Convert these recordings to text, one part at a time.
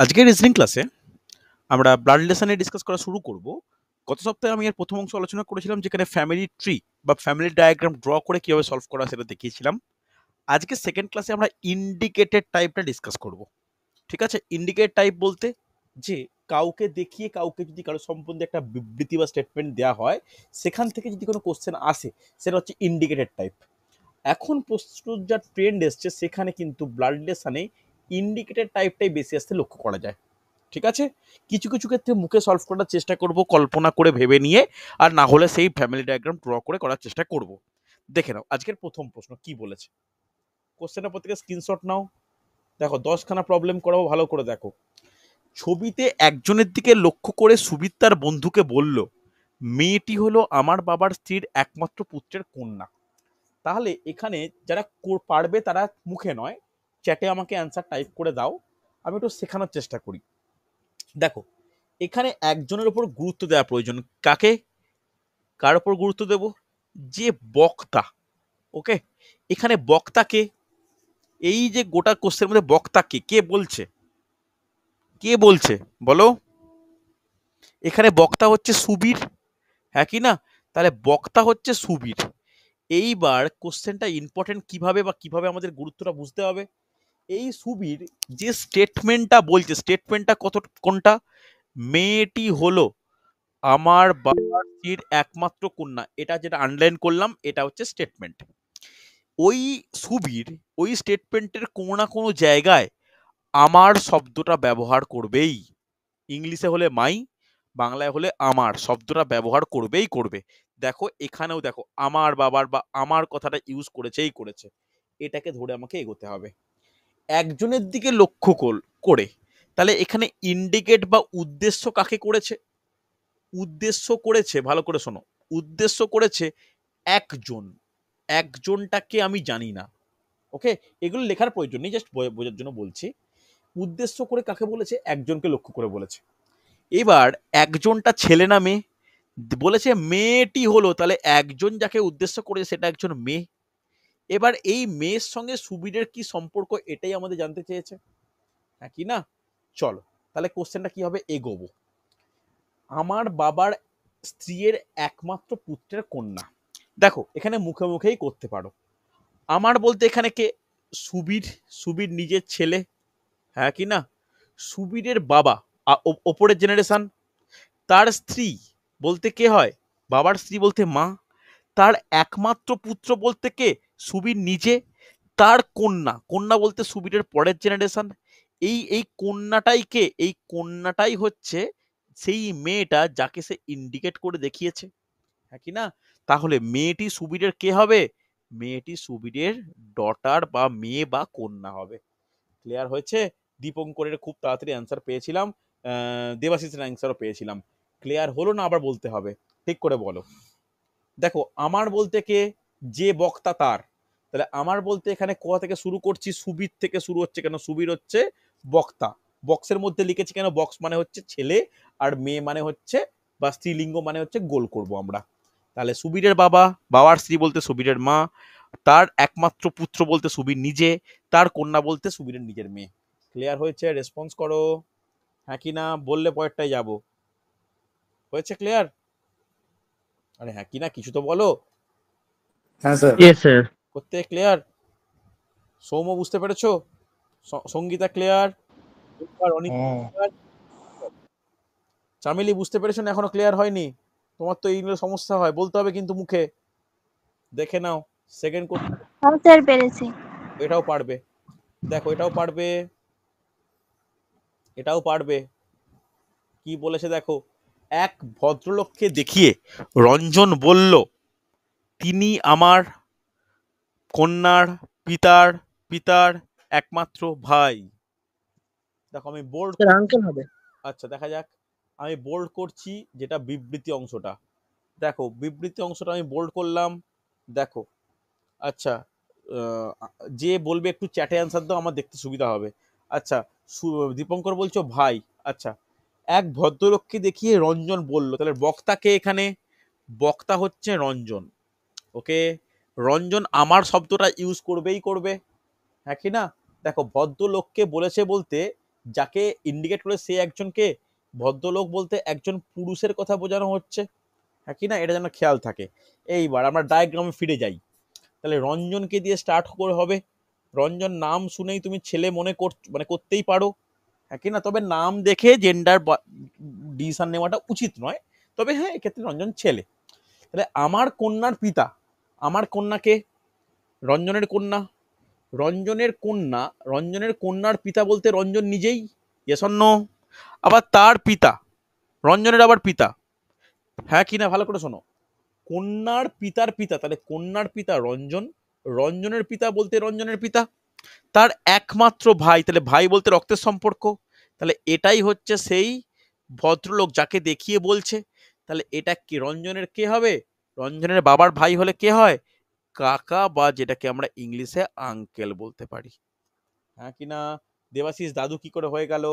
আজকের রিজনিং ক্লাসে আমরা ব্লাড রিলেশন নিয়ে ডিসকাস করা শুরু করব। গত সপ্তাহে আমি এর প্রথম অংশ আলোচনা করেছিলাম, যেখানে ফ্যামিলি ট্রি বা ফ্যামিলি ডায়াগ্রাম ড্র করে কিভাবে সলভ করা সেটা দেখিয়েছিলাম। আজকে সেকেন্ড ক্লাসে আমরা ইন্ডিকেটেড টাইপটা ডিসকাস করব। ঠিক আছে? ইন্ডিকেট টাইপ বলতে যে কাউকে দেখিয়ে কাউকে যদি কারো সম্বন্ধে একটা বিবৃতি বা স্টেটমেন্ট দেওয়া হয়, সেখান থেকে যদি কোনো কোশ্চেন আসে, সেটা হচ্ছে ইন্ডিকেটেড টাইপ। এখন প্রশ্ন যা ট্রেন্ড এসছে, সেখানে কিন্তু ব্লাড রিলেশনে ইন্ডিকেটেড টাইপটাই বেশি আসতে লক্ষ্য করা যায়। ঠিক আছে? কিছু কিছু ক্ষেত্রে মুখে সলভ করার চেষ্টা করব, কল্পনা করে ভেবে নিয়ে, আর না হলে সেই ফ্যামিলি ডায়াগ্রাম ড্র করে করার চেষ্টা করব। দেখে নাও আজকের প্রথম প্রশ্ন কি বলেছে। কোশ্চেনটা প্রত্যেকে স্ক্রিনশট নাও। দেখো 10খানা প্রবলেম করাবো, ভালো করে দেখো। ছবিতে একজনের দিকে লক্ষ্য করে সুবিত তার বন্ধুকে বলল, মেয়েটি হলো আমার বাবার স্ত্রীর একমাত্র পুত্রের কন্যা। তাহলে এখানে যারা পারবে তারা মুখে নয়, চ্যাটে আমাকে অ্যান্সার টাইপ করে দাও, আমি একটু শেখানোর চেষ্টা করি। দেখো, এখানে একজনের উপর গুরুত্ব দেওয়া প্রয়োজন। কাকে? কার উপর গুরুত্ব দেব? যে বক্তা। ওকে, এখানে বক্তা কে? এই যে গোটা কোশ্চেনের মধ্যে বক্তা কে? কে বলছে? কে বলছে বলো? এখানে বক্তা হচ্ছে সুবীর, হ্যাঁ কি না? তাহলে বক্তা হচ্ছে সুবীর। এইবার কোশ্চেনটা ইম্পর্টেন্ট কিভাবে, বা কিভাবে আমাদের গুরুত্বটা বুঝতে হবে। এই সুবীর যে স্টেটমেন্টটা বলছে, স্টেটমেন্টটা কোনটা? মেয়েটি হলো আমার বাবার স্ত্রীর একমাত্র কন্যা, এটা যেটা আন্ডারলাইন করলাম, এটা হচ্ছে স্টেটমেন্ট। ওই সুবীর ওই স্টেটমেন্টের কোনো না কোনো জায়গায় আমার শব্দটা ব্যবহার করবেই। ইংলিশে হলে মাই, বাংলায় হলে আমার শব্দটা ব্যবহার করবেই করবে। দেখো এখানেও দেখো, আমার বাবার বা আমার কথাটা ইউজ করেছেই করেছে। এটাকে ধরে আমাকে এগোতে হবে একজনের দিকে লক্ষ্য করে। তাহলে এখানে ইন্ডিকেট বা উদ্দেশ্য কাকে করেছে? উদ্দেশ্য করেছে, ভালো করে শোনো, উদ্দেশ্য করেছে একজন। একজনটাকে আমি জানি না। ওকে, এগুলো লেখার প্রয়োজন নেই, জাস্ট বোঝার জন্য বলছি। উদ্দেশ্য করে কাকে বলেছে? একজনকে লক্ষ্য করে বলেছে। এবার একজনটা ছেলে না মেয়ে? বলেছে মেয়েটি হলো, তাহলে একজন যাকে উদ্দেশ্য করে সেটা একজন মেয়ে। এবার এই মেয়ের সঙ্গে সুবীরের কি সম্পর্ক, এটাই আমাদের জানতে চেয়েছে, হ্যাঁ কি না? চলো তাহলে কোশ্চেনটা কি হবে, এগোবো। আমার বাবার স্ত্রীর একমাত্র পুত্রের কন্যা। দেখো এখানে মুখে মুখেই করতে পারো। আমার বলতে এখানে কে? সুবীর। সুবীর নিজের ছেলে, হ্যাঁ কি না? সুবীরের বাবা, ওপরের জেনারেশন। তার স্ত্রী বলতে কে হয়? বাবার স্ত্রী বলতে মা। তার একমাত্র পুত্র বলতে কে? সুবীর নিজে। তার কন্যা, কন্যা বলতে সুবীরের পরের জেনারেশন। এই কন্যাটাই কে? এই কন্যাটাই হচ্ছে সেই মেয়েটা যাকে সে ইন্ডিকেট করে দেখিয়েছে, হ্যাঁ কি না? তাহলে মেয়েটি সুবীরের কে হবে? মেয়েটি সুবীরের ডটার বা মেয়ে বা কন্যা হবে। ক্লিয়ার হয়েছে? দীপঙ্করের খুব তাড়াতাড়ি অ্যান্সার পেয়েছিলাম, দেবাশিসের অ্যান্সারও পেয়েছিলাম। ক্লিয়ার হলো না? আবার বলতে হবে, ঠিক করে বলো। দেখো আমার বলতে কে? যে বক্তা তার। তাহলে আমার বলতে এখানে কোথা থেকে শুরু করছি? সুবীর থেকে শুরু হচ্ছে। কেন? সুবীর হচ্ছে বক্তা। বক্সের মধ্যে লিখেছি কেন? বক্স মানে হচ্ছে ছেলে, আর মেয়ে মানে হচ্ছে, বা স্ত্রীলিঙ্গ মানে হচ্ছে গোল করব আমরা। তাহলে সুবীরের বাবা, বাবার স্ত্রী বলতে সুবীরের মা, তার একমাত্র পুত্র বলতে সুবীর নিজে, তার কন্যা বলতে সুবীরের নিজের মেয়ে। ক্লিয়ার হয়েছে? রেসপন্স করো, হ্যাঁ কি না? বললে পরেরটাই যাব। হয়েছে ক্লিয়ার? আরে হ্যাঁ কি না, কিছু তো বলো। হ্যাঁ স্যার। Yes sir. করতে ক্লিয়ার? সৌম্য বুঝতে পেরেছো? সঙ্গীতা ক্লিয়ার? অনেক হ্যাঁ ক্লিয়ার? চামেলি বুঝতে পেরেছো না? এখনো ক্লিয়ার হয়নি? তোমার তো এইগুলো সমস্যা হয়, বলতে হবে কিন্তু মুখে। দেখে নাও সেকেন্ড কোশ্চেন। হ্যাঁ স্যার, পেরেছি। এটাও পারবে। দেখো এটাও পারবে, এটাও পারবে। কি বলেছে দেখো, এক ভদ্রলোককে দেখিয়ে রঞ্জন বলল, তিনি আমার কন্যার পিতার পিতার একমাত্র ভাই। দেখো আমি বোল্ড স্যার করছি। আঙ্কেল হবে। আচ্ছা দেখা যাক। আমি বোল্ড করছি যেটা বিবৃতি অংশটা। দেখো বিবৃতি অংশটা আমি বোল্ড করলাম। দেখো, আচ্ছা, আহ, যে বলবে একটু চ্যাটে অ্যান্সার দাও, আমার দেখতে সুবিধা হবে। আচ্ছা, দীপঙ্কর বলছো ভাই। আচ্ছা, এক ভদ্রলোককে দেখিয়ে রঞ্জন বলল, তাহলে বক্তাকে এখানে? বক্তা হচ্ছে রঞ্জন। ওকে, রঞ্জন আমার শব্দটা ইউজ করবেই করবে, হ্যাঁ কি না? দেখো ভদ্রলোককে বলেছে বলতে যাকে ইন্ডিকেট করে সে একজনকে ভদ্রলোক বলতে একজন পুরুষের কথা বোঝানো হচ্ছে, হ্যাঁ কি না, এটা যেন খেয়াল থাকে। এইবার আমরা ডায়াগ্রামে ফিরে যাই। তাহলে রঞ্জনকে দিয়ে স্টার্ট করে হবে। রঞ্জন নাম শুনেই তুমি ছেলে মনে মানে করতেই পারো, হ্যাঁ কি না, তবে নাম দেখে জেন্ডার ডিসিশন নেওয়াটা উচিত নয়। তবে হ্যাঁ, এক্ষেত্রে রঞ্জন ছেলে। তাহলে আমার কন্যার পিতা, আমার কন্যাকে, রঞ্জনের কন্যা, রঞ্জনের কন্যার পিতা বলতে রঞ্জন নিজেই, ইয়েস অর নো? আবার তার পিতা, রঞ্জনের আবার পিতা, হ্যাঁ কি না, ভালো করে শোনো। কন্যার পিতার পিতা, তাহলে কন্যার পিতা রঞ্জন, রঞ্জনের পিতা বলতে রঞ্জনের পিতা, তার একমাত্র ভাই, তাহলে ভাই বলতে রক্তের সম্পর্ক। তাহলে এটাই হচ্ছে সেই ভদ্রলোক যাকে দেখিয়ে বলছে। তাহলে এটা কি রঞ্জনের কে হবে? রঞ্জনের বাবার ভাই হলে কে হয়? কাকা, বা যেটাকে আমরা ইংলিশে আঙ্কেল বলতে পারি, হ্যাঁ কিনা? দেবাশিস দাদু কি করে হয়ে গেল?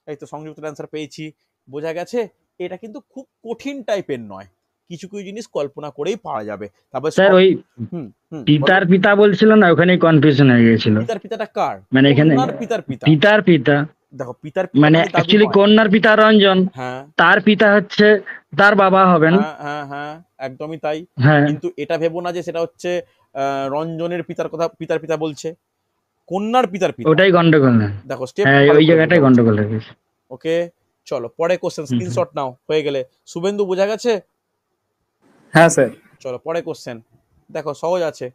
এই তো সংযুক্ত অ্যান্সার পেয়েছি। বোঝা গেছে এটা কিন্তু খুব কঠিন টাইপের নয়, কিছু কিছু জিনিস কল্পনা করেই পাওয়া যাবে। তারপর স্যার সব ওই হুম হুম বলো। পিতার পিতা বলছিল না, ওখানেই কনফিউশন হয়ে গেছিল। পিতার পিতাটা কার? মানে এখানে কন্যার পিতার পিতা। পিতার পিতা দেখো, পিতার পিতা মানে মানে দাদু অ্যাকচুয়ালি হয়। কন্যার পিতা রঞ্জন, হ্যাঁ তার পিতা হচ্ছে তার বাবা হবেন। হ্যাঁ হ্যাঁ হ্যাঁ, একদমই তাই। হ্যাঁ, কিন্তু এটা ভেবো না যে সেটা হচ্ছে রঞ্জনের পিতার কথা, পিতার পিতা বলছে, কন্যার পিতার পিতা। ওটাই গন্ডগোল। দেখো স্টেপ হ্যাঁ, ভালো ওই করে বোঝা জায়গাটাই উচিত। গন্ডগোল হয়ে গেছে। ওকে, চলো পরে কোশ্চেন, হুম, স্ক্রিনশট নাও, হয়ে গেলে। শুভেন্দু বোঝা গেছে? হ্যাঁ স্যার। চলো পরে কোশ্চেন, দেখো সহজ আছে।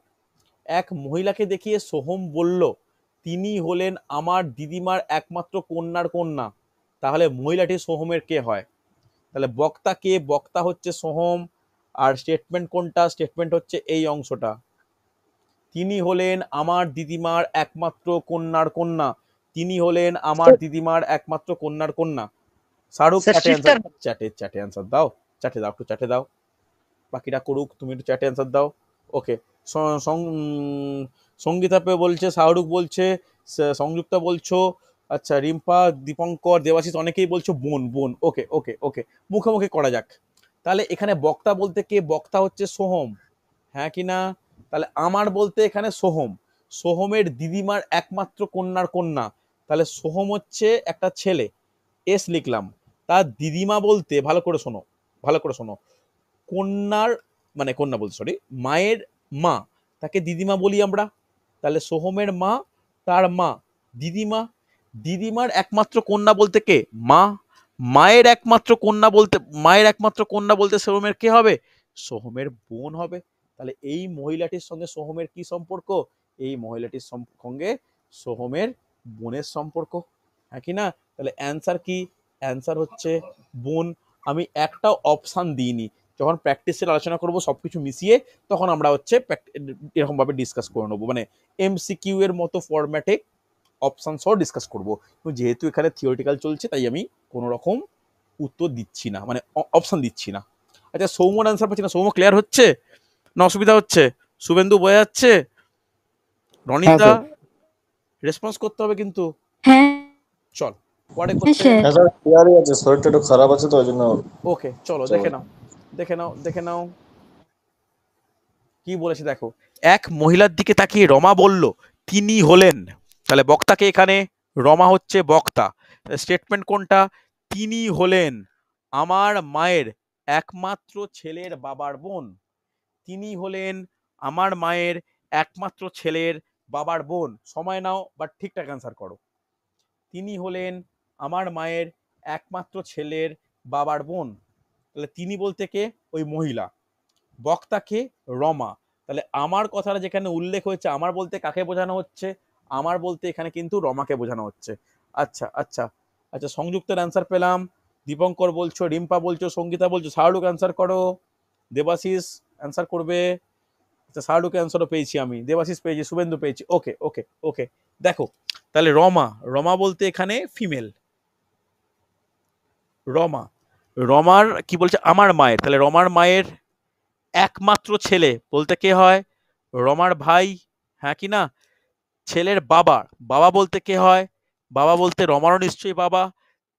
এক মহিলাকে দেখিয়ে সোহম বলল তিনি হলেন আমার দিদিমার একমাত্র কন্যার কন্যা। তাহলে মহিলাটি সোহমের কে হয়? তাহলে বক্তা কে? বক্তা হচ্ছে সোহম। আর স্টেটমেন্ট কোনটা? স্টেটমেন্ট হচ্ছে এই অংশটা, তিনি হলেন আমার দিদিমার একমাত্র কন্যার কন্যা। তিনি হলেন আমার দিদিমার একমাত্র কন্যার কন্যা। শাহরুখ স্যার চ্যাটে অ্যান্সার, সিস্টার। চ্যাটে অ্যান্সার দাও, চ্যাটে দাও, একটু চ্যাটে দাও, বাকিটা করুক, তুমি একটু চ্যাটে অ্যান্সার দাও। ওকে, সঙ্গীতা পে বলছে, শাহরুখ বলছে, সংযুক্তা বলছো, আচ্ছা রিম্পা, দীপঙ্কর, দেবাশিস অনেকেই বলছো বোন বোন। ওকে ওকে ওকে, মুখোমুখি করা যাক। তাহলে এখানে বক্তা বলতে কে? বক্তা হচ্ছে সোহম, হ্যাঁ কি না? তাহলে আমার বলতে এখানে সোহম, সোহমের দিদিমার একমাত্র কন্যার কন্যা। তাহলে সোহম হচ্ছে একটা ছেলে, এস লিখলাম। তার দিদিমা বলতে, ভালো করে শোনো, ভালো করে শোনো, কন্যার মানে কন্যা বলতে সরি, মায়ের মা, তাকে দিদিমা বলি আমরা। তাহলে সোহমের মা, তার মা, দিদিমা। দিদিমার একমাত্র কন্যা বলতে কে? মা। মায়ের একমাত্র কন্যা বলতে, মায়ের একমাত্র কন্যা বলতে সোহমের কে হবে? সোহমের বোন হবে। তাহলে এই মহিলাটির সঙ্গে সোহমের কি সম্পর্ক? এই মহিলাটির সঙ্গে সোহমের বোনের সম্পর্ক, হ্যাঁ কি না? তাহলে অ্যান্সার কি? অ্যান্সার হচ্ছে বোন। আমি একটা অপশান দিইনি, যখন প্র্যাকটিসের আলোচনা করব সবকিছু মিশিয়ে, তখন আমরা হচ্ছে এরকম ভাবে ডিসকাস করে নেবো, মানে এমসিকিউ এর মতো ফরম্যাটে অপশন সহ ডিসকাস করব। যেহেতু এখানে থিওরিটিক্যাল চলছে, তাই আমি কোনো রকম উত্তর দিচ্ছি না, মানে অপশন দিচ্ছি না। আচ্ছা, সৌম্যর অ্যান্সার পাচ্ছি না, সৌম্য ক্লিয়ার হচ্ছে না অসুবিধা হচ্ছে? শুভেন্দু বোঝা যাচ্ছে? হ্যাঁ রনিতা স্যার। রেসপন্স করতে হবে কিন্তু। হ্যাঁ চল পরে হ্যাঁ করতে। স্যার। হ্যাঁ স্যার, ক্লিয়ারই আছে, শরীরটা একটু খারাপ আছে তো ওই জন্য। ওকে চলো চলো। দেখে নাও, দেখে নাও, দেখে নাও কি বলেছে দেখো। এক মহিলার দিকে তাকিয়ে রমা বলল তিনি হলেন, তাহলে বক্তাকে এখানে, রমা হচ্ছে বক্তা, স্টেটমেন্ট কোনটা? তিনি হলেন আমার মায়ের একমাত্র ছেলের বাবার বোন। তিনি হলেন আমার মায়ের একমাত্র ছেলের বাবার বোন। সময় নাও, বাট ঠিকঠাক অ্যান্সার করো। তিনি হলেন আমার মায়ের একমাত্র ছেলের বাবার বোন। তাহলে তিনি বলতে কে? ওই মহিলা। বক্তাকে? রমা। তাহলে আমার কথাটা যেখানে উল্লেখ হয়েছে, আমার বলতে কাকে বোঝানো হচ্ছে? আমার বলতে এখানে কিন্তু রমাকে বোঝানো হচ্ছে। আচ্ছা আচ্ছা আচ্ছা, সংযুক্তের অ্যান্সার পেলাম। দীপঙ্কর বলছো, রিম্পা বলছো, সঙ্গীতা বলছো, শাহরুখ অ্যান্সার করো, দেবাশিস অ্যান্সার করবে। আচ্ছা, শাহরুখের অ্যান্সারও পেয়েছি আমি, দেবাশিস পেয়েছি, শুভেন্দু পেয়েছি। ওকে ওকে ওকে, দেখো তাহলে রমা, রমা বলতে এখানে ফিমেল। রমা, রমার কি বলছে? আমার মায়ের, তাহলে রমার মায়ের একমাত্র ছেলে বলতে কে হয়? রমার ভাই, হ্যাঁ কি না? ছেলের বাবা, বাবা বলতে কে হয়? বাবা বলতে রমারও নিশ্চয়ই বাবা।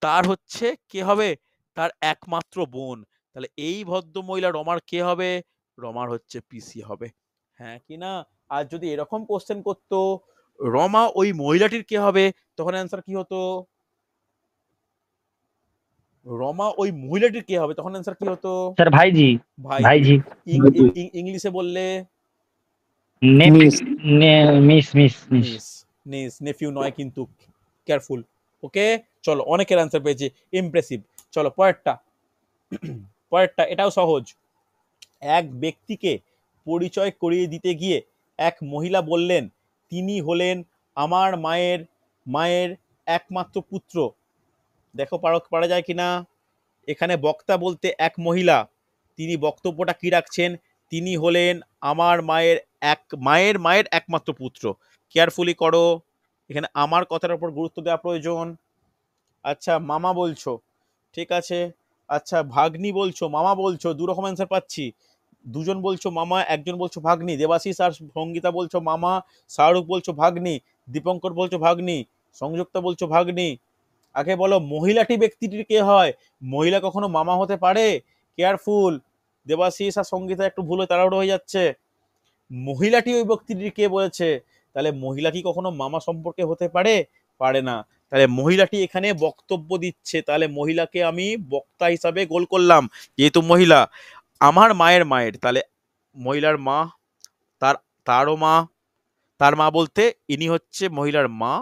তার হচ্ছে কে হবে? তার একমাত্র বোন। তাহলে এই ভদ্র মহিলা রমার কে হবে? রমার হচ্ছে পিসি হবে, হ্যাঁ কি না? আর যদি এরকম কোশ্চেন করতো রমা ওই মহিলাটির কে হবে? তখন অ্যান্সার কি হতো? রমা ওই মহিলাটির কে হবে? তখন অ্যান্সার কি হতো? স্যার ভাইজি। ভাইজি। ভাইজি। ইংলিশে বললে নে মিস মিস মিস মিস। নিস। নিস নেফিউ নয় কিন্তু, কেয়ারফুল। ওকে, চলো অনেকের অ্যান্সার পেয়েছি, ইমপ্রেসিভ। চলো পরেরটা। পরেরটা এটাও সহজ। এক ব্যক্তিকে পরিচয় করিয়ে দিতে গিয়ে এক মহিলা বললেন তিনি হলেন আমার মায়ের মায়ের একমাত্র পুত্র। দেখো পারা যায় কিনা। এখানে বক্তা বলতে এক মহিলা, তিনি বক্তব্যটা কি রাখছেন? তিনি হলেন আমার মায়ের মায়ের একমাত্র পুত্র। কেয়ারফুলি করো, এখানে আমার কথার উপর গুরুত্ব দেওয়া প্রয়োজন। আচ্ছা মামা বলছো, ঠিক আছে। আচ্ছা ভাগ্নি বলছো, মামা বলছো, দু রকম অ্যান্সার পাচ্ছি। দুজন বলছো মামা, একজন বলছো ভাগ্নি। দেবাশিস আর সঙ্গীতা বলছো মামা, শাহরুখ বলছো ভাগ্নি, দীপঙ্কর বলছো ভাগ্নি, সংযুক্তা বলছো ভাগ্নি। আগে বলো মহিলাটি ব্যক্তিটির কে হয়? মহিলা কখনো মামা হতে পারে? কেয়ারফুল, দেবাশিস আর সঙ্গীতা একটু ভুলে তাড়াহুড়ো হয়ে যাচ্ছে। মহিলাটি ওই ব্যক্তিটির কে বলেছে, তাহলে মহিলা কি কখনো মামা সম্পর্কে হতে পারে? পারে না। তাহলে মহিলাটি এখানে বক্তব্য দিচ্ছে, তাহলে মহিলাকে আমি বক্তা হিসাবে গোল করলাম, যেহেতু মহিলা। আমার মায়ের মায়ের, তাহলে মহিলার মা, তার তারও মা, তার মা বলতে ইনি হচ্ছে মহিলার মা।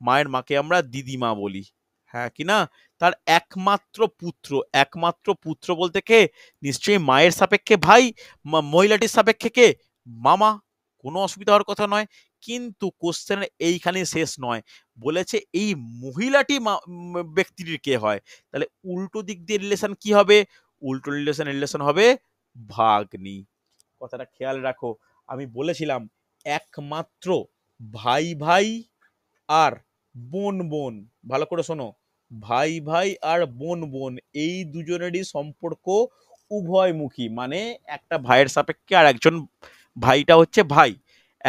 মায়ের মাকে আমরা দিদিমা বলি, হ্যাঁ কি না? তার একমাত্র পুত্র, একমাত্র পুত্র বলতে কে? নিশ্চয়ই মায়ের সাপেক্ষে ভাই, মহিলাটির সাপেক্ষে কে? মামা। কোনো অসুবিধা হওয়ার কথা নয়। কিন্তু কোশ্চেন এইখানে শেষ নয়, বলেছে এই মহিলাটি ব্যক্তিটির কে হয়। তাহলে উল্টো দিক দিয়ে রিলেশন কি হবে? উল্টো রিলেশন হবে ভাগ্নি। কথাটা খেয়াল রাখো। আমি বলেছিলাম একমাত্র ভাই ভাই আর বোন বোন, ভালো করে শোনো, ভাই ভাই আর বোন বোন এই দুজনেরই সম্পর্ক উভয়মুখী, মানে একটা ভাইয়ের সাপেক্ষে আর একজন ভাইটা হচ্ছে ভাই,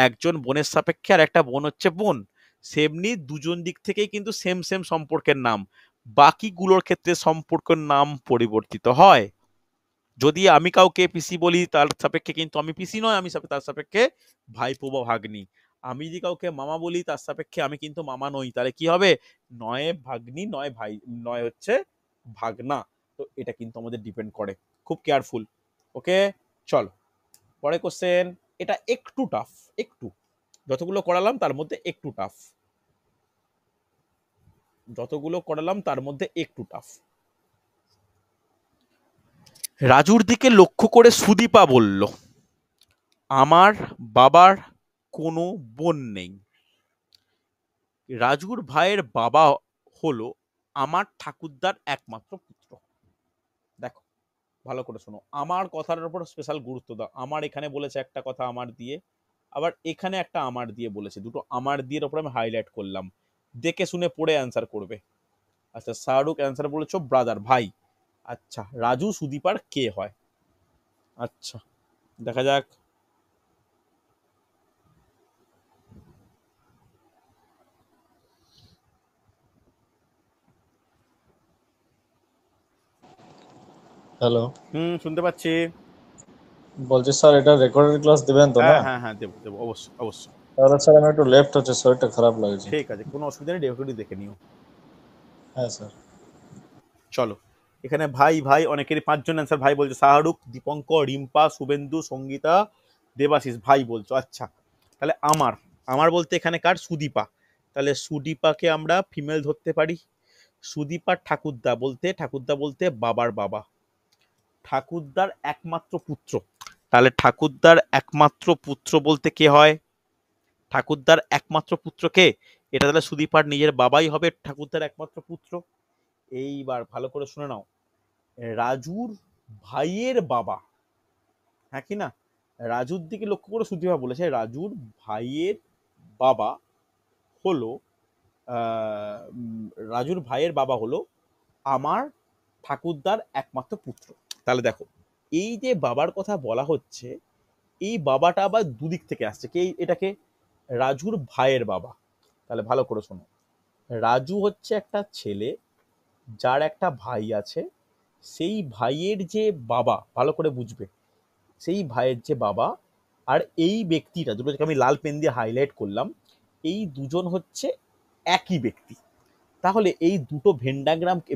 একজন বোনের সাপেক্ষে আর একটা বোন হচ্ছে বোন। সেমনি দুজন দিক থেকেই কিন্তু সেম সেম সম্পর্কের নাম। বাকিগুলোর ক্ষেত্রে সম্পর্কের নাম পরিবর্তিত হয়। যদি আমি কাউকে পিসি বলি তার সাপেক্ষে কিন্তু আমি পিসি নয়, আমি তার সাপেক্ষে ভাইপো বা ভাগ্নি। আমি যদি কাউকে মামা বলি তার সাপেক্ষে আমি কিন্তু মামা নই, তাহলে কি হবে? নয় ভাগ্নি নয় ভাই, নয় হচ্ছে ভাগনা। তো এটা কিন্তু আমাদের ডিপেন্ড করে, খুব কেয়ারফুল। ওকে, চলো পরে কোশ্চেন। এটা একটু টাফ, একটু, যতগুলো করালাম তার মধ্যে একটু টাফ, যতগুলো করালাম তার মধ্যে একটু টাফ। রাজুর দিকে লক্ষ্য করে সুদীপা বলল আমার বাবার কোনো বোন নেই। রাজুর ভাইয়ের বাবা হলো আমার ঠাকুরদার একমাত্র পুত্র। দেখো ভালো করে শোনো, আমার কথার উপর স্পেশাল গুরুত্ব দাও। আমার এখানে বলেছে একটা কথা আমার দিয়ে, আবার এখানে একটা আমার দিয়ে বলেছে, দুটো আমার দিয়ে ওপর আমি হাইলাইট করলাম। দেখে শুনে পড়ে অ্যান্সার করবে। আচ্ছা শাহরুখ অ্যান্সার বলেছো ব্রাদার, ভাই। আচ্ছা রাজু সুদীপার কে হয়? আচ্ছা দেখা যাক। হ্যালো, শুনতে পাচ্ছি। বলছি স্যার এটা রেকর্ডেড ক্লাস দিবেন তো না? হ্যাঁ হ্যাঁ হ্যাঁ, দেবো দেবো, অবশ্যই অবশ্যই। তাহলে স্যার আমি একটু লেফট হচ্ছে, শরীরটা খারাপ লাগছে। ঠিক আছে, কোনো অসুবিধা নেই, রেকর্ডিং দেখে নিও। হ্যাঁ স্যার। চলো এখানে ভাই ভাই অনেকেরই পাঁচজন অ্যান্সার ভাই বলছে, শাহরুখ, দীপঙ্কর, রিম্পা, শুভেন্দু, সঙ্গীতা, দেবাশিস ভাই বলছো। আচ্ছা তাহলে আমার আমার বলতে এখানে কার? সুদীপা। তাহলে সুদীপাকে আমরা ফিমেল ধরতে পারি। সুদীপার ঠাকুরদা বলতে বাবার বাবা, ঠাকুরদার একমাত্র পুত্র। তাহলে ঠাকুরদার একমাত্র পুত্র বলতে কে হয়? ঠাকুরদার একমাত্র পুত্র কে? এটা তাহলে সুদীপার নিজের বাবাই হবে ঠাকুরদার একমাত্র পুত্র। এইবার ভালো করে শুনে নাও, রাজুর ভাইয়ের বাবা, হ্যাঁ কি না? রাজুর দিকে লক্ষ্য করে সুদীপা বলেছে রাজুর ভাইয়ের বাবা হলো রাজুর ভাইয়ের বাবা হলো আমার ঠাকুরদার একমাত্র পুত্র। তাহলে দেখো এই যে বাবার কথা বলা হচ্ছে, এই বাবাটা আবার দুদিক থেকে আসছে। কে এটাকে? রাজুর ভাইয়ের বাবা। তাহলে ভালো করে শোনো, রাজু হচ্ছে একটা ছেলে যার একটা ভাই আছে, সেই ভাইয়ের যে বাবা, ভালো করে বুঝবে, সেই ভাইয়ের যে বাবা, আর এই ব্যক্তিটা, দুটোকে আমি লাল পেন দিয়ে হাইলাইট করলাম, এই দুজন হচ্ছে একই ব্যক্তি। তাহলে এই দুটো ভেন ডায়াগ্রামকে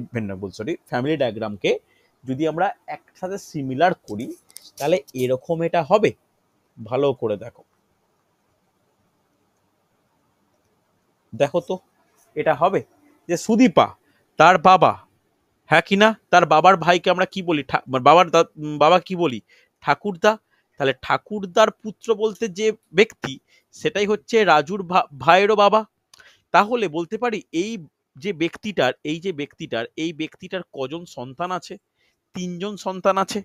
ফ্যামিলি ডায়াগ্রামকে যদি আমরা একসাথে সিমিলার করি তাহলে এরকম এটা হবে। ভালো করে দেখো, দেখো তো এটা হবে যে সুদীপা তার বাবা, হ্যাঁ কি না, তার বাবার ভাইকে আমরা কি বলি, বাবা কি বলি, ঠাকুরদা। তাহলে ঠাকুরদার পুত্র বলতে যে ব্যক্তি সেটাই হচ্ছে রাজুর ভাইয়েরও বাবা। তাহলে বলতে পারি এই ব্যক্তিটার কজন সন্তান আছে? 3 জন সন্তান আছে,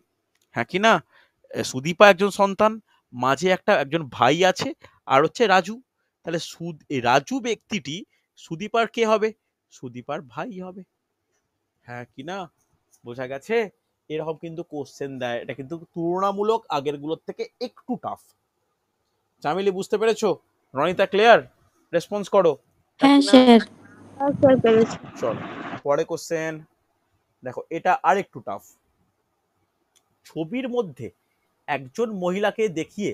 হ্যাঁ কি না? সুদীপা একজন সন্তান, মাঝে একজন ভাই আছে, আর হচ্ছে রাজু। তাহলে রাজু ব্যক্তিটি সুদীপার কে হবে? সুদীপার ভাই হবে, হ্যাঁ কি না? বোঝা গেছে? এরকম কিন্তু কোশ্চেন দেয়, এটা কিন্তু তুলনামূলক আগের গুলোর থেকে একটু টাফ। চামেলি বুঝতে পেরেছো? রনিতা ক্লিয়ার? রেসপন্স করো। হ্যাঁ স্যার। স্যার পেরেছি। চলো পরে কোশ্চেন দেখো, এটা আর একটু টাফ। ছবির মধ্যে একজন মহিলাকে দেখিয়ে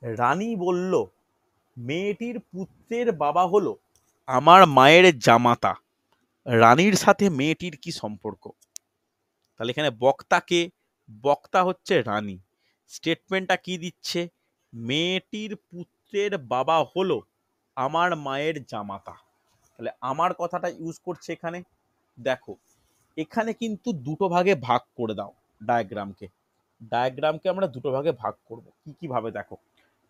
রানী বলল, মেয়েটির পুত্রের বাবা হলো আমার মায়ের জামাতা, রানীর সাথে মেয়েটির কি সম্পর্ক? তাহলে এখানে বক্তা হচ্ছে রানী, স্টেটমেন্টটা কি দিচ্ছে? মেয়েটির পুত্রের বাবা হলো আমার মায়ের জামাতা। তাহলে আমার কথাটা ইউজ করছে এখানে। দেখো এখানে কিন্তু দুটো ভাগে ভাগ করে দাও ডায়াগ্রামকে আমরা দুটো ভাগে ভাগ করব। কি ভাবে দেখো,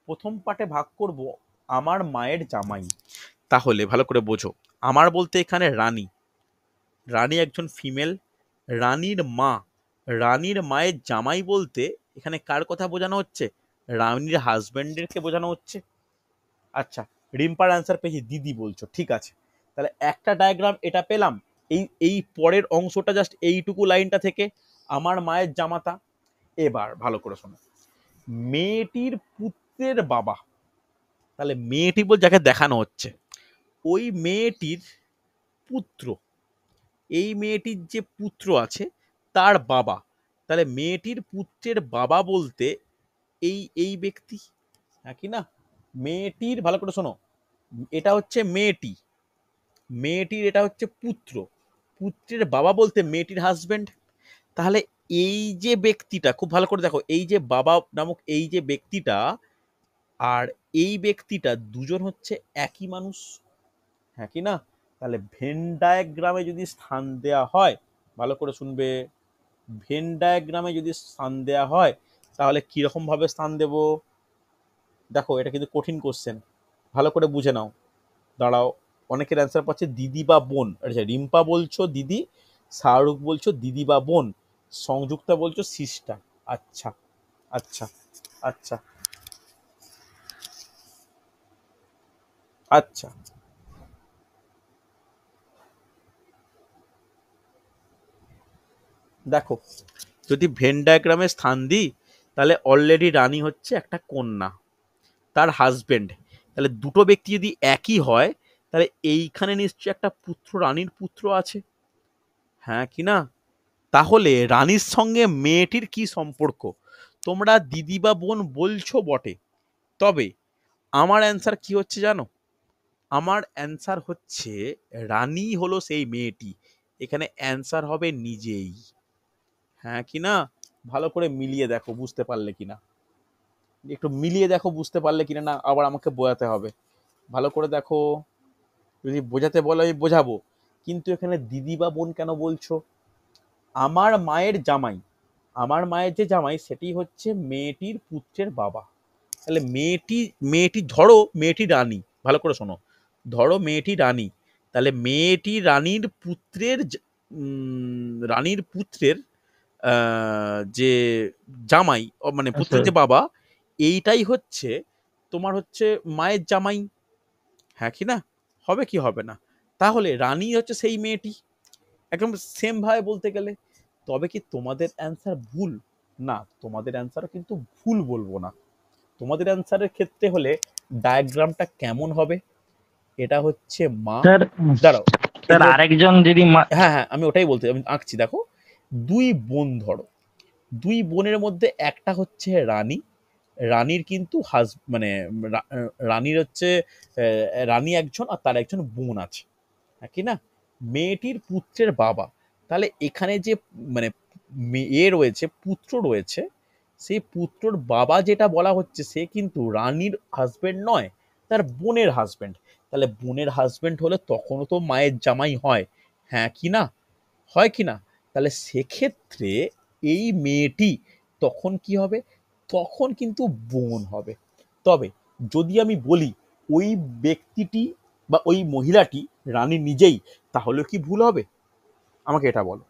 প্রথম পার্টে ভাগ করব আমার মায়ের জামাই। তাহলে ভালো করে বোঝো, আমার বলতে এখানে রানী একজন ফিমেল, রানীর মায়ের জামাই বলতে এখানে কার কথা বোঝানো হচ্ছে? রানীর হাজবেন্ডেরকে বোঝানো হচ্ছে। আচ্ছা, রিম্পার অ্যান্সার পেয়েছি, দিদি বলছো, ঠিক আছে। তাহলে একটা ডায়াগ্রাম এটা পেলাম। এই পরের অংশটা জাস্ট এইটুকু লাইনটা থেকে আমার মায়ের জামাতা। এবার ভালো করে শোনো, মেয়েটির পুত্রের বাবা, তাহলে মেয়েটি বল যাকে দেখানো হচ্ছে ওই মেয়েটির পুত্র, এই মেয়েটির যে পুত্র আছে তার বাবা। তাহলে মেয়েটির পুত্রের বাবা বলতে এই ব্যক্তি, হ্যাঁ কি না? মেয়েটির, ভালো করে শোনো, এটা হচ্ছে মেয়েটির এটা হচ্ছে পুত্রের বাবা বলতে মেয়েটির হাজবেন্ড। তাহলে এই যে ব্যক্তিটা, খুব ভালো করে দেখো, এই যে বাবা নামক এই যে ব্যক্তিটা আর এই ব্যক্তিটা দুজন হচ্ছে একই মানুষ, হ্যাঁ কি না? তাহলে ভেন ডায়াগ্রামে যদি স্থান দেয়া হয়, ভালো করে শুনবে, ভেন ডায়াগ্রামে যদি স্থান দেয়া হয় তাহলে কিরকম ভাবে স্থান দেব? দেখো এটা কিন্তু কঠিন কোশ্চেন, ভালো করে বুঝে নাও। দাঁড়াও, অনেকের অ্যান্সার পাচ্ছে দিদি বা বোন। আচ্ছা, রিম্পা বলছো দিদি, শাহরুখ বলছো দিদি বা বোন, সংযুক্তা বলছো সিস্টার। আচ্ছা আচ্ছা আচ্ছা আচ্ছা, দেখো যদি ভেন ডায়াগ্রামে স্থান দিই তাহলে অলরেডি রানী হচ্ছে একটা কন্যা, তার হাজবেন্ড। তাহলে দুটো ব্যক্তি যদি একই হয় তাহলে এইখানে নিশ্চয়ই একটা পুত্র, রানীর পুত্র আছে, হ্যাঁ কি না? তাহলে রানীর সঙ্গে মেয়েটির কি সম্পর্ক? তোমরা দিদি বা বোন বলছো বটে, তবে আমার অ্যান্সার কি হচ্ছে জানো? আমার অ্যান্সার হচ্ছে রানী হলো সেই মেয়েটি, এখানে অ্যান্সার হবে নিজেই, হ্যাঁ কি না? ভালো করে মিলিয়ে দেখো বুঝতে পারলে কিনা, একটু মিলিয়ে দেখো বুঝতে পারলে কিনা, না আবার আমাকে বোঝাতে হবে। ভালো করে দেখো, যদি বোঝাতে বলো আমি বোঝাবো, কিন্তু এখানে দিদি বা বোন কেন বলছো? আমার মায়ের জামাই যে জামাই সেটি হচ্ছে মেয়েটির পুত্রের বাবা। তাহলে মেয়েটি ধরো মেয়েটি রানী, ভালো করে শোনো, ধরো মেয়েটি রানী, তাহলে মেয়েটি রানীর পুত্রের যে জামাই, মানে পুত্রের যে বাবা, এইটাই হচ্ছে তোমার হচ্ছে মায়ের জামাই, হ্যাঁ কি না? হবে কি হবে না? তাহলে রানী হচ্ছে সেই মেয়েটি, একদম সেম ভাবে বলতে গেলে। তবে কি তোমাদের অ্যান্সার ভুল? না, তোমাদের অ্যান্সারও কিন্তু ভুল বলবো না। তোমাদের অ্যান্সারের ক্ষেত্রে হলে ডায়াগ্রামটা কেমন হবে? এটা হচ্ছে মা, স্যার দাঁড়াও, স্যার আরেকজন যদি হ্যাঁ হ্যাঁ আমি ওটাই বলতে, আমি আঁকছি দেখো, দুই বোন ধরো, দুই বোনের মধ্যে একটা হচ্ছে রানী, রানীর কিন্তু মানে রানীর হচ্ছে রানী একজন আর তার একজন বোন আছে, হ্যাঁ কি না? মেয়েটির পুত্রের বাবা। তাহলে এখানে যে মানে মেয়ে রয়েছে, পুত্র রয়েছে, সেই পুত্রর বাবা যেটা বলা হচ্ছে সে কিন্তু রানীর হাজবেন্ড নয়, তার বোনের হাজবেন্ড। তাহলে বোনের হাজবেন্ড হলে তখনও তো মায়ের জামাই হয়, হ্যাঁ কি না? হয় কি না? তাহলে সেক্ষেত্রে এই মেয়েটি তখন কি হবে? তখন কিন্তু বোন হবে। তবে যদি আমি বলি ওই ব্যক্তিটি বা ওই মহিলাটি রানী নিজেই, তাহলেও কি ভুল হবে? আমাকে এটা বলো,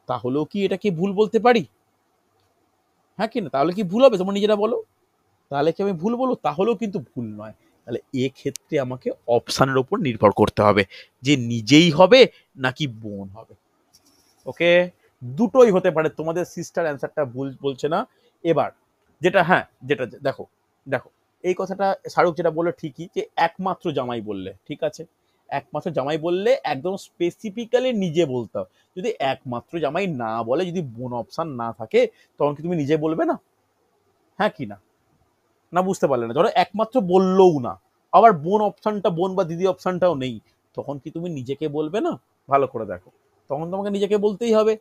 তাহলেও কি এটাকে ভুল বলতে পারি? হ্যাঁ কি না? তাহলে কি ভুল হবে? তোমরা নিজেরা বলো। তাহলে কি আমি ভুল বলবো? তাহলেও কিন্তু ভুল নয়। তাহলে এক্ষেত্রে আমাকে অপশানের উপর নির্ভর করতে হবে যে নিজেই হবে নাকি বোন হবে। ওকে, দুটোই হতে পারে, তোমাদের সিস্টার অ্যান্সারটা ভুল বলছে না। এবার যেটা, হ্যাঁ যেটা দেখো দেখো এই কথাটা শাহরুখ যেটা বললো ঠিকই, যে একমাত্র জামাই বললে ঠিক আছে, একমাত্র জামাই বললে একদম স্পেসিফিক্যালি নিজে বলতে হবে। যদি একমাত্র জামাই না বলে, যদি বোন অপশান না থাকে, তখন কি তুমি নিজে বলবে না? হ্যাঁ কি না? না বুঝতে পারলে না? ধরো একমাত্র বললোও না, আবার বোন অপশানটা, বোন বা দিদি অপশানটাও নেই, তখন কি তুমি নিজেকে বলবে না? ভালো করে দেখো, তখন তোমাকে নিজেকে বলতেই হবে।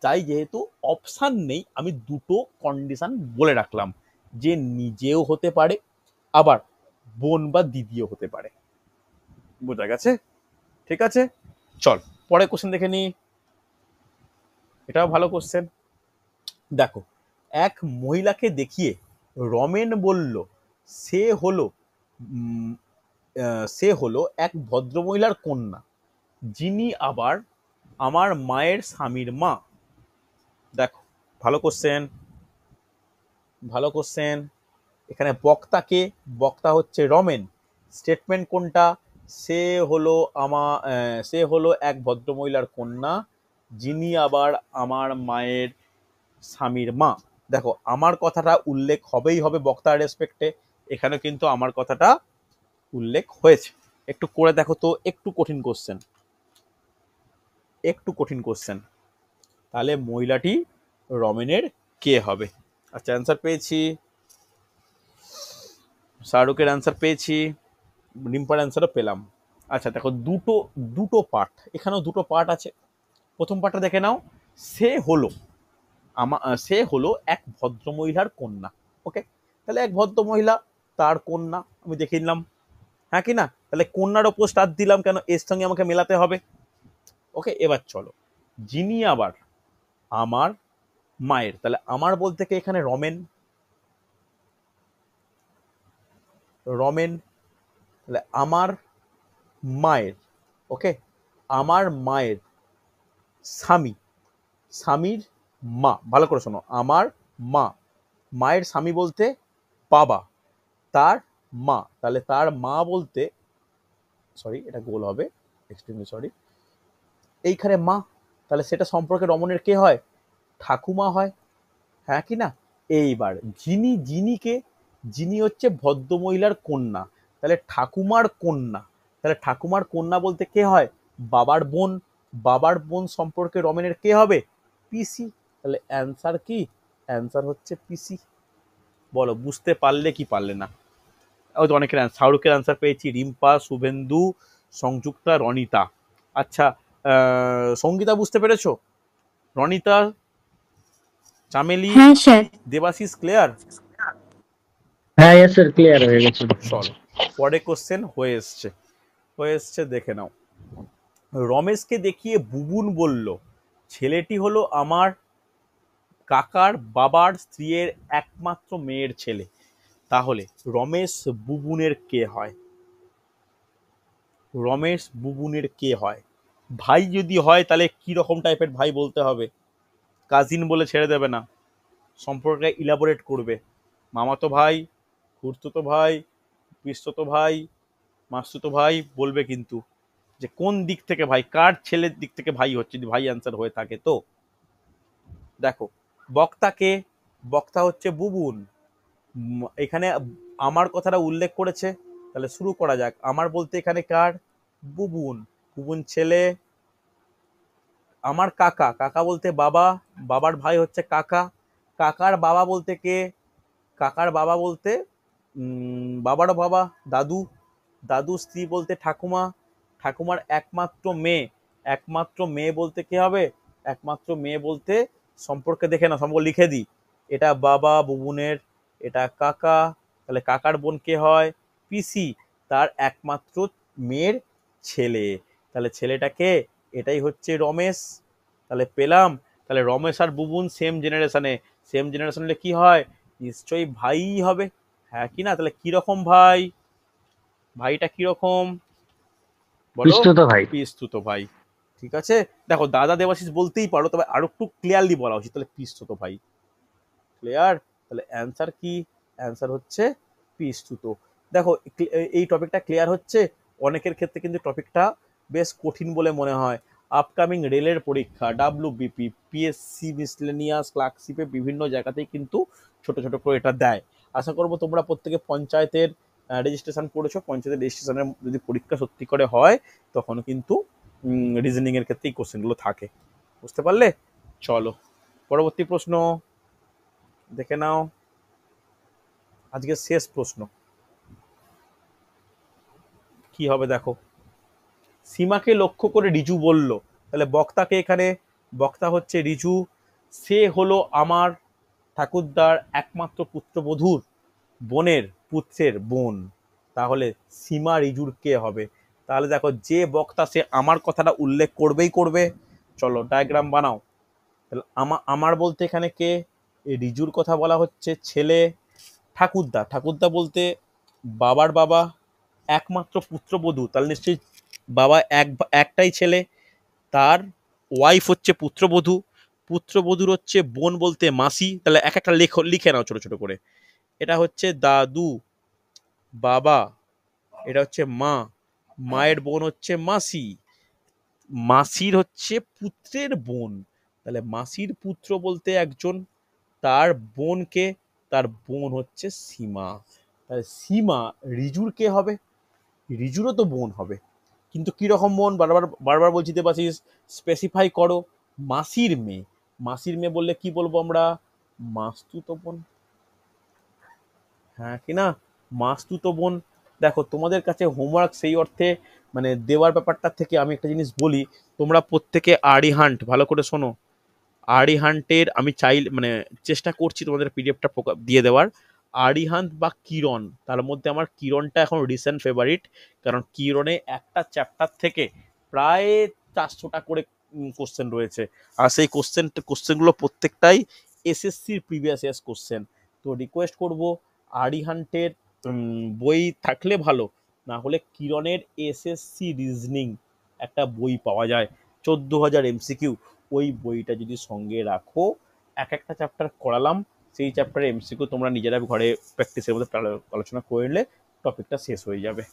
তাই যেহেতু অপশান নেই, আমি দুটো কন্ডিশন বলে রাখলাম, যে নিজেও হতে পারে, আবার বোন বা দিদিও হতে পারে। বোঝা গেছে? ঠিক আছে, চল পরে কোশ্চেন দেখে নি। এটাও ভালো কোশ্চেন। দেখো, এক মহিলাকে দেখিয়ে রমেন বলল সে হলো উম, সে হলো এক ভদ্রমহিলার কন্যা, যিনি আবার আমার মায়ের স্বামীর মা। দেখো, ভালো কোশ্চেন, ভালো কোশ্চেন। এখানে বক্তাকে, বক্তা হচ্ছে রমেন, স্টেটমেন্ট কোনটা? সে হলো সে হলো এক ভদ্রমহিলার কন্যা, যিনি আবার আমার মায়ের স্বামীর মা। দেখো, আমার কথাটা উল্লেখ হবেই হবে বক্তার রেসপেক্টে, এখানে কিন্তু আমার কথাটা উল্লেখ হয়েছে। একটু করে দেখো তো, একটু কঠিন কোশ্চেন, একটু কঠিন কোশ্চেন। তাহলে মহিলাটি রমেনের কে হবে? আচ্ছা, অ্যান্সার পেয়েছি, শাহরুখের অ্যান্সার পেয়েছি, রিম্পার অ্যান্সারও পেলাম। আচ্ছা দেখো, দুটো দুটো পার্ট, এখানেও দুটো পার্ট আছে। প্রথম পার্টটা দেখে নাও। সে হলো সে হলো এক ভদ্রমহিলার কন্যা। ওকে, তাহলে এক ভদ্রমহিলা, তার কন্যা আমি দেখে নিলাম, হ্যাঁ কি না? তাহলে কন্যার ওপর স্টার দিলাম কেন? এর সঙ্গে আমাকে মেলাতে হবে। ওকে, এবার চলো, যিনি আবার আমার মায়ের, তাহলে আমার বলতে কে এখানে? রমেন, রমেন। তাহলে আমার মায়ের, ওকে, আমার মায়ের স্বামী, স্বামীর মা। ভালো করে শোনো, আমার মা, মায়ের স্বামী বলতে বাবা, তার মা, তাহলে তার মা বলতে, সরি এটা গোল হবে, এক্সট্রিমলি সরি, এইখানে মা, তাহলে সেটা সম্পর্কে রমণের কে হয়? ঠাকুমা হয়, হ্যাঁ কি না? এইবার যিনি, যিনিকে, যিনি হচ্ছে ভদ্রমহিলার কন্যা, তাহলে ঠাকুমার কন্যা, তাহলে ঠাকুমার কন্যা বলতে কে হয়? বাবার বোন, বাবার বোন সম্পর্কে রমেনের কে হবে? পিসি। তাহলে অ্যান্সার কি? অ্যান্সার হচ্ছে পিসি। বলো, বুঝতে পারলে কি পারলে না? ওই তো অনেকের শাহরুখের অ্যান্সার পেয়েছি, রিম্পা, শুভেন্দু, সংযুক্তা, রনিতা। আচ্ছা, সঙ্গীতা বুঝতে পেরেছো? রনিতা, চামেলি, হ্যাঁ স্যার। দেবাশিস, ক্লিয়ার? হ্যাঁ ইয়েস স্যার, ক্লিয়ার হয়ে গেছে। চলো পরে কোশ্চেন হয়ে এসছে, হয়ে এসছে, দেখে নাও। রমেশকে দেখিয়ে বুবুন বলল ছেলেটি হলো আমার কাকার বাবার স্ত্রীর একমাত্র মেয়ের ছেলে। তাহলে রমেশ বুবুনের কে হয়? রমেশ বুবুনের কে হয়? ভাই যদি হয় তাহলে কি রকম টাইপের ভাই বলতে হবে? কাজিন বলে ছেড়ে দেবে না, সম্পর্কে ইলাবোরেট করবে। মামাতো ভাই, খুড়তুতো ভাই, পিসতুতো ভাই, মাসতুতো ভাই বলবে কিন্তু, যে কোন দিক থেকে ভাই, কার ছেলের দিক থেকে ভাই হচ্ছে, যদি ভাই অ্যান্সার হয়ে থাকে তো। দেখো, বক্তাকে, বক্তা হচ্ছে বুবুন, এখানে আমার কথাটা উল্লেখ করেছে, তাহলে শুরু করা যাক। আমার বলতে এখানে কার? বুবুন, বুবুন ছেলে। আমার কাকা, কাকা বলতে বাবা, বাবার ভাই হচ্ছে কাকা, কাকার বাবা বলতে কে? কাকার বাবা বলতে বাবারও বাবা দাদু, দাদু স্ত্রী বলতে ঠাকুমা, ঠাকুমার একমাত্র মেয়ে বলতে কি হবে? একমাত্র মেয়ে বলতে সম্পর্কে দেখে না, সম্পর্ক লিখে দিই। এটা বাবা বুবুনের, এটা কাকা, তাহলে কাকার বোন কে হয়? পিসি, তার একমাত্র মেয়ের ছেলে, তাহলে ছেলেটা কে? এটাই হচ্ছে রমেশ। তাহলে পেলাম, তাহলে রমেশ আর বুবুন সেম জেনারেশনে, সেম জেনারেশন হলে কি হয়? নিশ্চয়ই ভাই হবে, হ্যাঁ কি না? তাহলে কিরকম ভাই? ভাইটা কিরকম বলো? পিস্তুত ভাই। পিস্তুত ভাই। ঠিক আছে, দেখো দাদা দেবাশিস বলতেই পারো, তবে আরো একটু ক্লিয়ারলি বলা উচিত। তাহলে পিস্তুত ভাই, ক্লিয়ার? তাহলে অ্যান্সার কি? অ্যান্সার হচ্ছে পিস্তুত। দেখো এই টপিকটা ক্লিয়ার হচ্ছে। অনেকের ক্ষেত্রে কিন্তু টপিকটা বেশ কঠিন বলে মনে হয়। আপকামিং রেলের পরীক্ষা, ডাব্লিউবিপি, পিএসসি মিসলেনিয়াস, ক্লার্কশিপে বিভিন্ন জায়গাতেই কিন্তু ছোট ছোট করে এটা দেয়। আশা করবো তোমরা প্রত্যেকে পঞ্চায়েতের রেজিস্ট্রেশন করেছো। পঞ্চায়েতের রেজিস্ট্রেশনের যদি পরীক্ষা সত্যি করে হয়, তখন কিন্তু রিজনিং এর ক্ষেত্রে এই কোশ্চেনগুলো থাকে। বুঝতে পারলে? চলো পরবর্তী প্রশ্ন দেখে নাও। আজকে শেষ প্রশ্ন কি হবে দেখো। সীমাকে লক্ষ্য করে রিজু বলল, তাহলে বক্তাকে এখানে, বক্তা হচ্ছে রিজু। সে হলো আমার ঠাকুরদার একমাত্র পুত্রবধূর বোনের পুত্রের বোন, তাহলে সীমা রিজুর কে হবে? তাহলে দেখো, যে বক্তা সে আমার কথাটা উল্লেখ করবেই করবে। চলো ডায়াগ্রাম বানাও। তাহলে আমার বলতে এখানে কে? এই রিজুর কথা বলা হচ্ছে, ছেলে। ঠাকুরদা, ঠাকুরদা বলতে বাবার বাবা, একমাত্র পুত্রবধূ, তাহলে নিশ্চয়ই বাবা একটাই ছেলে, তার ওয়াইফ হচ্ছে পুত্রবধূ, পুত্রবধূর হচ্ছে বোন বলতে মাসি। তাহলে এক একটা লিখে নাও ছোট ছোট করে। এটা হচ্ছে দাদু, বাবা, এটা হচ্ছে মা, মায়ের বোন হচ্ছে মাসি, মাসির হচ্ছে পুত্রের বোন। তাহলে মাসির পুত্র বলতে একজন, তার বোনকে, তার বোন হচ্ছে সীমা। তাহলে সীমা রিজুর কে হবে? রিজুরও তো বোন হবে, কিন্তু কিরকম বোন? বারবার বারবার বলছি দেবাশিস, স্পেসিফাই করো। মাসির মেয়ে, মাসির মেয়ে বললে কি বলবো আমরা? মাসতুতো বোন, হ্যাঁ কি না? মাসতুতো বোন। দেখো তোমাদের কাছে হোমওয়ার্ক সেই অর্থে মানে দেওয়ার ব্যাপারটা থেকে আমি একটা জিনিস বলি, তোমরা প্রত্যেকে আরি হান্ট ভালো করে শোনো। আরি হান্টের আমি মানে চেষ্টা করছি তোমাদের পিডিএফটা দিয়ে দেওয়ার। আরি হান্ট বা কিরণ, তার মধ্যে আমার কিরণটা এখন রিসেন্ট ফেভারিট, কারণ কিরণে একটা চ্যাপ্টার থেকে প্রায় 400টা করে কোশ্চেন রয়েছে। আর সেই কোশ্চেনগুলো প্রত্যেকটাই এসএসসির প্রিভিয়াস ইয়ার্স কোশ্চেন। তো রিকোয়েস্ট করব, আরি হান্টের বই থাকলে ভালো, না হলে কিরণের এসএসসি রিজনিং একটা বই পাওয়া যায় 14,000 এমসিকিউ, ওই বইটা যদি সঙ্গে রাখো, এক একটা চ্যাপ্টার করালাম, সেই চ্যাপ্টারে এমসিকিউ তোমরা নিজেরা ঘরে প্র্যাকটিসের মধ্যে আলোচনা করে নিলে টপিকটা শেষ হয়ে যাবে।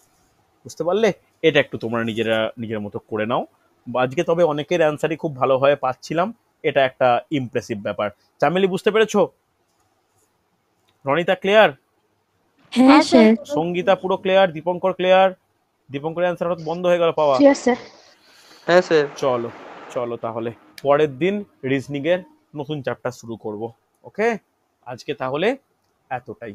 বুঝতে পারলে? এটা একটু তোমরা নিজের মতো করে নাও। আজকে তবে অনেকের অ্যান্সারই খুব ভালোভাবে পাচ্ছিলাম, এটা একটা ইমপ্রেসিভ ব্যাপার। চামেলি বুঝতে পেরেছো? রনিতা ক্লিয়ার? হ্যাঁ স্যার। সঙ্গীতা পুরো ক্লিয়ার? দীপঙ্কর ক্লিয়ার? দীপঙ্করের অ্যান্সার হয়তো বন্ধ হয়ে গেল পাওয়া। Clear sir. হ্যাঁ স্যার। চলো চলো তাহলে পরের দিন রিজনিং এর নতুন চ্যাপ্টার শুরু করব। ওকে, আজকে তাহলে এতটাই।